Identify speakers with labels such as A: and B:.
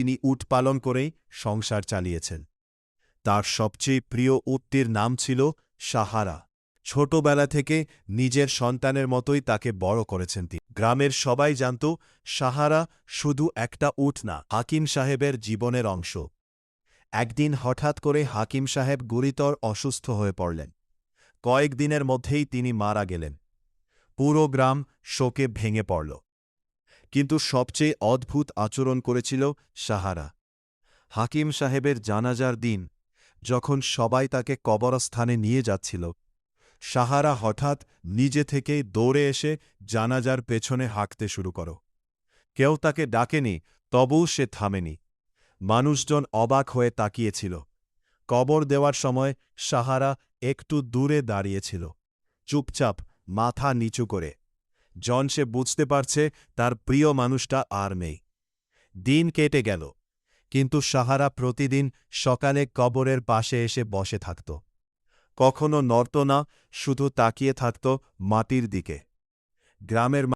A: তিনি উট পালন করেই সংসার চালিয়েছেন। তার সবচেয়ে প্রিয় উটটির নাম ছিল সাহারা। ছোটবেলা থেকে নিজের সন্তানের মতোই তাকে বড় করেছেন তিনি। গ্রামের সবাই জানত সাহারা শুধু একটা উট না, হাকিম সাহেবের জীবনের অংশ। একদিন হঠাৎ করে হাকিম সাহেব গুরুতর অসুস্থ হয়ে পড়লেন। কয়েকদিনের মধ্যেই তিনি মারা গেলেন। পুরো গ্রাম শোকে ভেঙে পড়ল। কিন্তু সবচেয়ে অদ্ভুত আচরণ করেছিল সাহারা। হাকিম সাহেবের জানাজার দিন, যখন সবাই তাকে কবরস্থানে নিয়ে যাচ্ছিল, সাহারা হঠাৎ নিজে থেকেই দৌড়ে এসে জানাজার পেছনে হাঁকতে শুরু করো। কেউ তাকে ডাকেনি, তবুও সে থামেনি। মানুষজন অবাক হয়ে তাকিয়েছিল। কবর দেওয়ার সময় সাহারা একটু দূরে দাঁড়িয়েছিল, চুপচাপ, মাথা নিচু করে। সে বুঝতে পারছে তার প্রিয় মানুষটা আর নেই। দিন কেটে গেল, কিন্তু সাহারা প্রতিদিন সকালে কবরের পাশে এসে বসে থাকত। কখনো নড়ত না, শুধু তাকিয়ে থাকত মাটির দিকে। গ্রামের